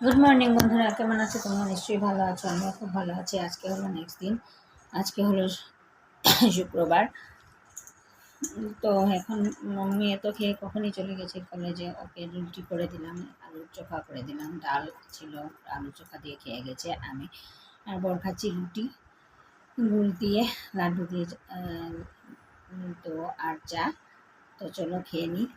Good morning বন্ধুরা, কেমন আছো? তোমরা নিশ্চয়ই ভালো আছো, আমিও খুব ভালো আছি। আজকে হলো নেক্সট দিন, আজকে হলো শুক্রবার। তো এখন মেয়ে তো খেয়ে কখনই চলে গেছে কলেজে, ওকে রুটি করে দিলাম, আলুর চোখা করে দিলাম, ডাল ছিল, আলু চোখা দিয়ে খেয়ে গেছে। আমি আর বর খাচ্ছি রুটি, গুড় দিয়ে, লাড্ডু দিয়ে, তো আর চা। তো চলো খেয়ে নিই।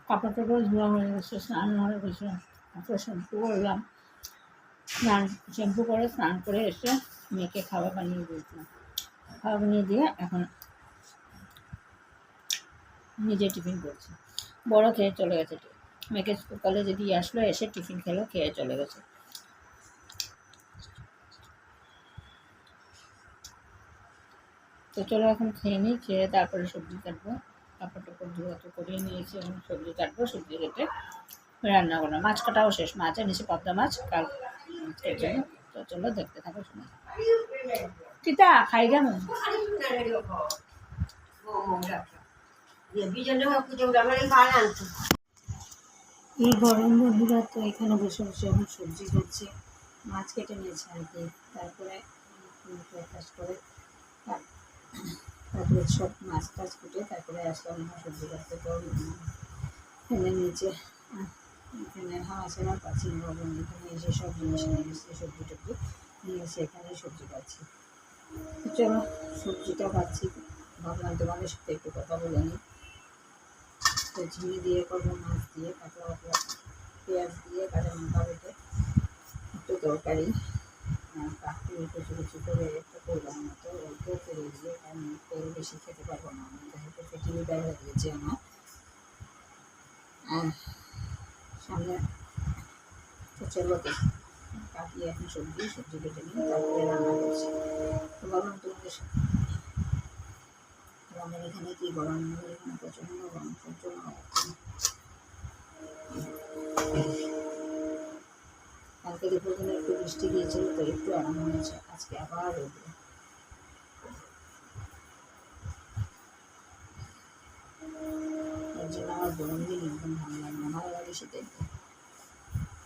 কাপড় টাপড় ধোয়া হয়ে গেছে, স্নান হয়ে গেছে, তারপরে শ্যাম্পু করলাম, শ্যাম্পু করে স্নান করে এসে মেয়েকে খাবার বানিয়ে দিয়েছিলাম। খাবার বানিয়ে দিয়ে এখন নিজে টিফিন করছি। বড় খেয়ে চলে গেছে, মেয়েকে কলেজে দিয়ে আসলো, এসে টিফিন খেলো, খেয়ে চলে গেছে। তো চলো এখন খেয়ে নিই, খেয়ে তারপরে সবজি কাটবো। কাপড় টাপড় ধোয়া তো করিয়ে নিয়েছি, এখন সবজি কাটবো, সবজি কেটে রান্না করলাম। মাছ কাটাও শেষ, মাছ এনেছি পাবদা মাছ কাল জন্য। তো চলো দেখতে থাকো, শুনে কিতা খাই কেমন এই গরম বন্ধুরা। তো এখানে বসে বসে এখন সবজি করছি, মাছ কেটে নিয়েছে আর কি। তারপরে কাজ করে তারপরে সব মাছ টাছ কেটে তারপরে আসলাম আমার সবজি কাটতে। তো ফেলে নিচে এখানে হাওয়া ছাড়া পাচ্ছি না, এখানে এসে সব জিনিস নিয়ে এসে সবজি টবজি নিয়ে এসে এখানে সবজি পাচ্ছি। চলো সবজিটা পাচ্ছি, ভাবলাম তোমাদের সাথে একটু কথা বলে নিই। তো ঝিঙে দিয়ে করবো, মাছ দিয়ে, পাতলা পাতলা পেঁয়াজ দিয়ে, কাঁচা লঙ্কা বেটে একটু তরকারি, কাকুরি কুচি কুচি করে একটু করলাম মতো, অল্প তেল দিয়ে, কারণ তেল বেশি খেতে পারবো না, আমি যেহেতু ফেটি লিভার হয়ে গেছে আমার। আর সামনে তো চলো কাটি এখন সবজি কেটে নিই, তারপরে রান্না করছি। তো ভাবলাম তোমাদের সাথে, আমাদের এখানে কি গরম, আমাদের এখানে প্রচণ্ড গরম, সহ্য করা যাচ্ছে না। কালকে দুপুর দিনে একটু বৃষ্টি গিয়েছিল, তো একটু আরাম হয়েছে, আজকে আবার রোদ। এর জন্য আমার গরম দিন একদম ভালো লাগে না, ভালো লাগে শীতের দিন।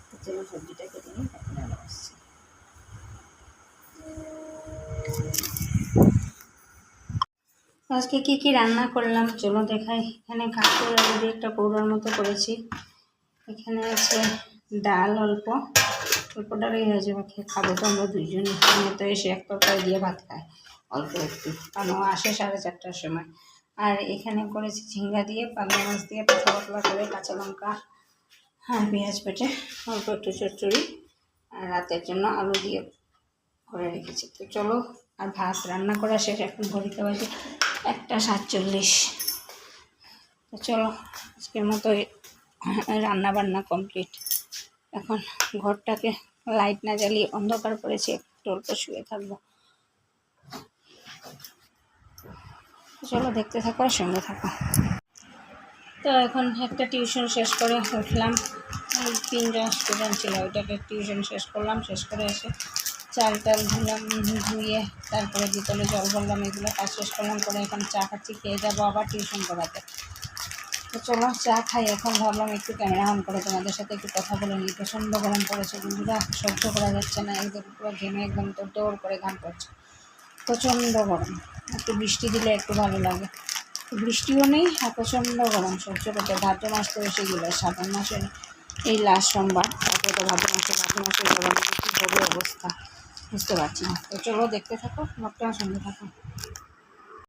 তো চলো সবজিটা কেটে নিই, তারপরে আবার আসছি। আজকে কি কি রান্না করলাম চলো দেখাই। এখানে কাঁকড় আলু দিয়ে একটা পৌড়ার মতো করেছি। এখানে আছে ডাল, অল্প ডালই হয়ে যাবে, খেয়ে খাবো তো আমরা দুইজন। এখানে তো এসে এক তরকারি দিয়ে ভাত খায় অল্প একটু, কারণ আসে 4:30টার সময়। আর এখানে করেছি ঝিঙ্গা দিয়ে, পাবদা মাছ দিয়ে, পাতলা পাতলা করে, কাঁচা লঙ্কা আর পেঁয়াজ পেটে অল্প একটু চচ্চড়ি, আর রাতের জন্য আলু দিয়ে করে রেখেছি। তো চলো, আর ভাত রান্না করা শেষ, এখন ঘড়িতে বাজে 1:47। তো চলো আজকের মতো রান্না বান্না কমপ্লিট। এখন ঘরটাকে লাইট না জ্বালিয়ে অন্ধকার করেছি, একটু অল্প শুয়ে থাকবো। চলো দেখতে থাকো আর সঙ্গে থাকো। তো এখন একটা টিউশন শেষ করে উঠলাম, 3জন স্টুডেন্ট ছিল, ওইটাকে টিউশন শেষ করলাম, শেষ করে এসে চাল টাল ধুলাম, ধুয়ে তারপরে বোতলে জল ভরলাম, এগুলো কাজ শেষ করলাম, করে এখন চা খাচ্ছি, খেয়ে যাবো আবার টিউশন করাতে। তো চলো চা খাই। এখন ভাবলাম একটু ক্যামেরা অন করে তোমাদের সাথে একটু কথা বলে নিই। প্রচণ্ড গরম পড়েছে বন্ধুরা, সহ্য করা যাচ্ছে না, একদম পুরো ঘেমে একদম তোর করে ঘাম পড়ছে, প্রচণ্ড গরম। একটু বৃষ্টি দিলে একটু ভালো লাগে, বৃষ্টিও নেই আর প্রচণ্ড গরম, সহ্য করতে। ভাদ্র মাস তো এসে গেল, শ্রাবণ মাসের এই লাস্ট সোমবার, তারপরে তো ভাদ্র মাসের গরমে কী হবে অবস্থা বুঝতে পারছি না। তো চলো দেখতে থাকো, ব্লগটা সঙ্গে থাকো।